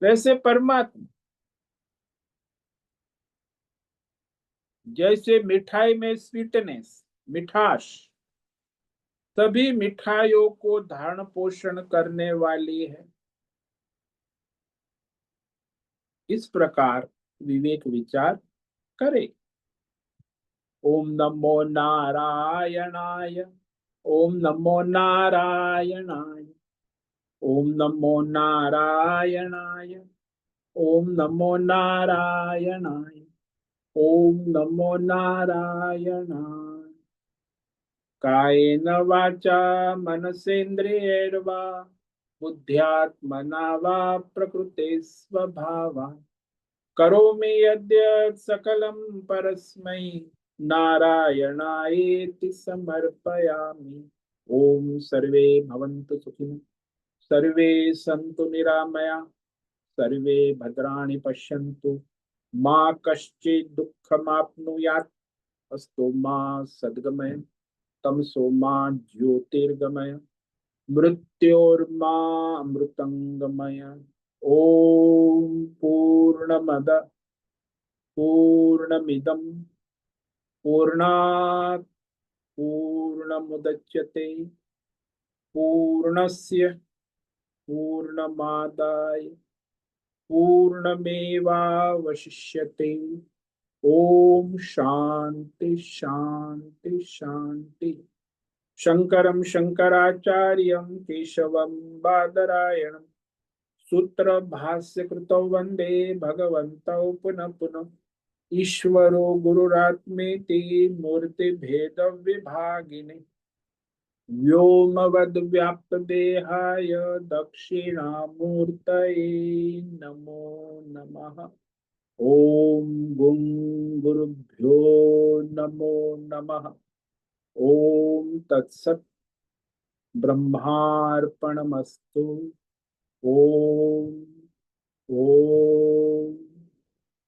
वैसे परमात्मा जैसे मिठाई में स्वीटनेस, मिठास, सभी मिठाइयों को धारण पोषण करने वाली है। इस प्रकार विवेक विचार करे। ओम नमो नारायणाय, ओम नमो नारायणाय, ओम नमो नारायणाय, ओम नमो नारायणाय, ओम नमो नारायणाय। कायेन वाचा मनसेन्द्रियैर्वा बुद्ध्यात्मना वा प्रकृते स्वभावा करोमि यद्यत् सकलं परस्मै नारायणायेति समर्पयामि। ओम सर्वे भवन्तु सुखिनः, सर्वे सन्तु निरामया, सर्वे भद्राणि पश्यन्तु, मा कश्चित् दुःखमाप्नुयात्। अस्तु मा सद्गमय, तमसो मा ज्योतिर्गमय, मृत्योर्मा अमृतंगमय। ओम पूर्णमद पूर्णमिदं पूर्णात् पूर्णमुदच्यते, पूर्णस्य पूर्णमादाय पूर्णमेवावशिष्यते। ओम शांति शांति शांति। शंकरं शंकराचार्यं केशवं बादरायणं सूत्र भाष्य कृतौ वंदे भगवन्तौ पुनः पुनः। ईश्वरो गुरुरात्मेति मूर्ति भेद विभागिने, व्योमवद्व्याप्तदेहाय दक्षिणामूर्तये नमो नमः। ओम गुं गुरुभ्यो नमो नमः। ओम तत्सत्। ब्रह्मार्पणमस्तु। ओम ओम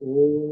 ओम।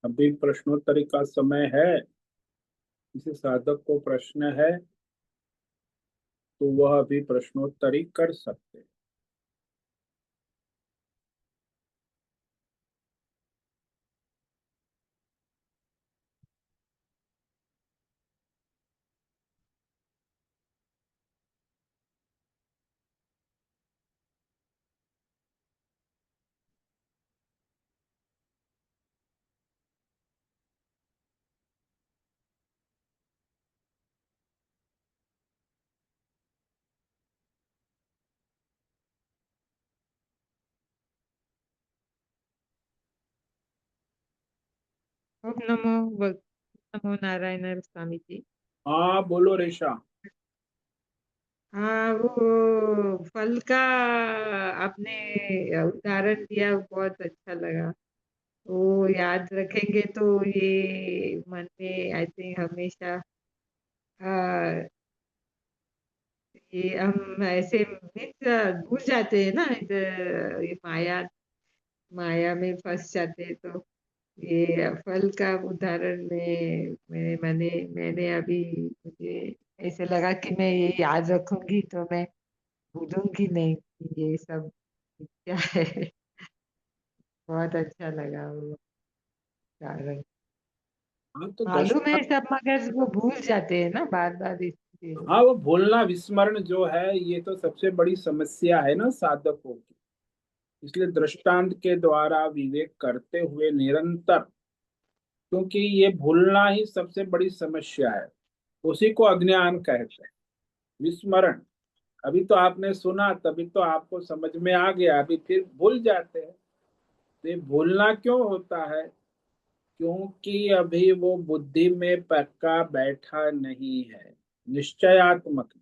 अभी प्रश्नोत्तरी का समय है। किसी साधक को प्रश्न है तो वह अभी प्रश्नोत्तरी कर सकते हैं। ओम नमो नमो नारायण स्वामी जी। हाँ बोलो रेशा। हाँ, वो फल का आपने उदाहरण दिया, वो बहुत अच्छा लगा। वो याद रखेंगे तो ये मन में आई थिंक हमेशा आ, ये हम ऐसे भूल जाते हैं ना, ये माया माया में फंस जाते हैं। तो ये फल का उदाहरण में मैंने अभी मुझे ऐसे लगा कि मैं ये याद रखूंगी तो मैं भूलूंगी नहीं कि ये सब क्या है। बहुत अच्छा लगा वो कारण। हाँ तो मालूम है दृष्टांत। सब, मगर वो भूल जाते हैं ना बार बार, इसलिए। हाँ वो भूलना विस्मरण जो है ये तो सबसे बड़ी समस्या है ना साधकों की। इसलिए दृष्टांत के द्वारा विवेक करते हुए निरंतर, क्योंकि ये भूलना ही सबसे बड़ी समस्या है। उसी को अज्ञान कहते हैं, विस्मरण। अभी तो आपने सुना तभी तो आपको समझ में आ गया, अभी फिर भूल जाते हैं। तो ये भूलना क्यों होता है? क्योंकि अभी वो बुद्धि में पक्का बैठा नहीं है, निश्चयात्मक।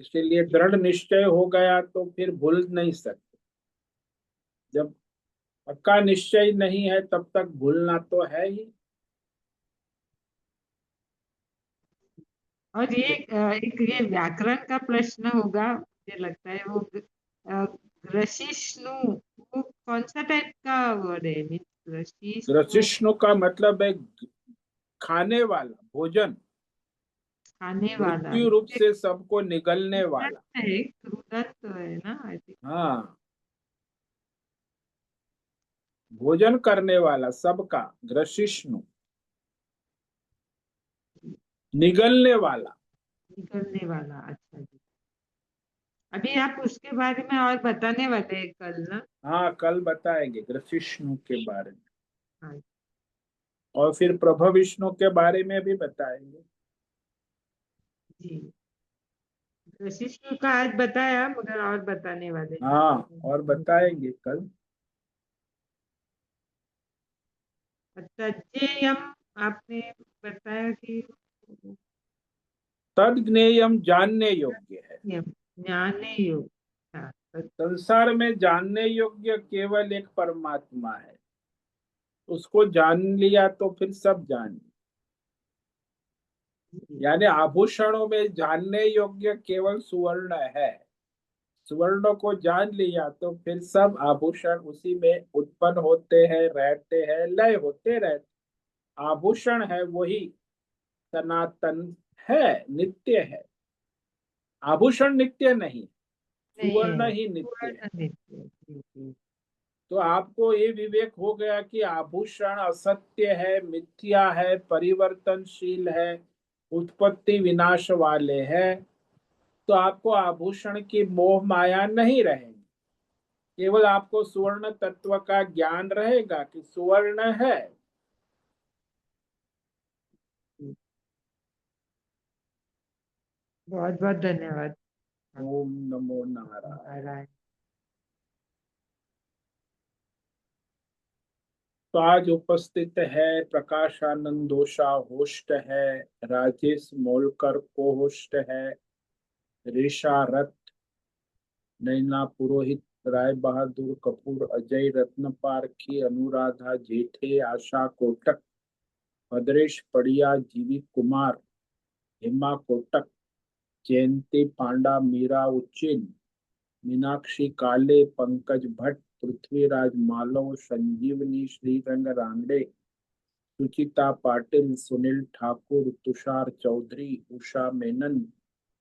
इसीलिए दृढ़ निश्चय हो गया तो फिर भूल नहीं सकते। जब पक्का निश्चय नहीं है तब तक भूलना तो है ही। और ये एक ये व्याकरण का प्रश्न होगा, मुझे लगता है। वो अ, ग्रसिष्णु, वो कौन सा टाइप का वर्ड है? मीन्स ग्रसिष्णु ग्रसिष्णु का मतलब है खाने वाला, भोजन। खाने वाला। मृत्यु रूप से सबको निगलने क्रूरत वाला। है, क्रूरत है ना, आई थिंक। हाँ, भोजन करने वाला सबका, ग्रसिष्णु। निगलने वाला। निकलने वाला, अच्छा जी। अभी आप उसके बारे में और बताने वाले हैं कल ना? हाँ, कल बताएंगे ग्रसिष्णु के बारे में, हाँ और फिर प्रभु विष्णु के बारे में भी बताएंगे। जी। शिशु का आज बताया, मगर और बताने वाले हाँ, हैं। और बताएंगे कल। अच्छा, जेयम आपने बताया कि तद ज्ञेयम जानने योग्य है। यम, ज्ञाने योग। हाँ, संसार में जानने योग्य केवल एक परमात्मा है। उसको जान लिया तो फिर सब जान लिया। यानी आभूषणों में जानने योग्य केवल सुवर्ण है। सुवर्ण को जान लिया तो फिर सब आभूषण उसी में उत्पन्न होते हैं, रहते हैं, लय होते रहते। आभूषण है वही सनातन है, नित्य है। आभूषण नित्य नहीं, नहीं सुवर्ण है, ही नित्य है। सुवर्ण नित्य, जी जी। तो आपको ये विवेक हो गया कि आभूषण असत्य है, मिथ्या है, परिवर्तनशील है, उत्पत्ति विनाश वाले हैं। तो आपको आभूषण की मोह माया नहीं रहेगी। केवल आपको सुवर्ण तत्व का ज्ञान रहेगा कि सुवर्ण है। बहुत बहुत धन्यवाद। ओम नमो नारायण। नारायण। तो आज उपस्थित है प्रकाशानंद दोषा होस्ट है, राजेश मोलकर को होस्ट है, ऋषा रथ, नैना पुरोहित, राय बहादुर कपूर, अजय रत्न पारखी, अनुराधा जेठे, आशा कोटक, भद्रेश पड़िया, जीवी कुमार, हेमा कोटक, जयंती पांडा, मीरा उच्चिल, मीनाक्षी काले, पंकज भट्ट, पृथ्वीराज मालव, संजीवनी श्रीरंग रांगड़े, सुचिता पाटिल, सुनील ठाकुर, तुषार चौधरी, उषा मेनन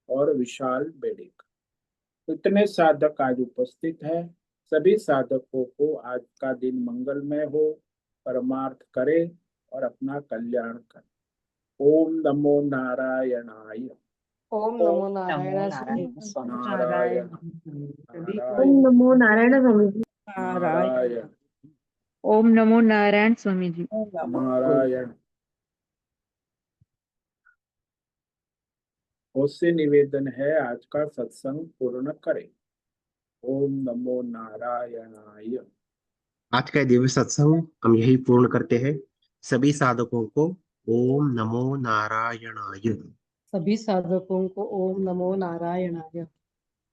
और विशाल बेड़ेकर। इतने साधक आज उपस्थित हैं। सभी साधकों को आज का दिन मंगलमय हो, परमार्थ करे और अपना कल्याण करे। ओम नमो नारायणाय। ओम ओम नमो नमो नारायण स्वामी। नारायण स्वामी। नारायण सभी को ओम नारायण नमो नारायण स्वामी जी। नारायण। नारायण ओम नमो नारायण स्वामी जी। ओम नमो नारायण। उससे निवेदन है आज का सत्संग पूर्ण करें। ओम नमो नारायणाय। आज का दिव्य सत्संग हम यही पूर्ण करते हैं। सभी साधकों को ओम नमो नारायणाय। सभी साधकों को ओम नमो नारायणाय।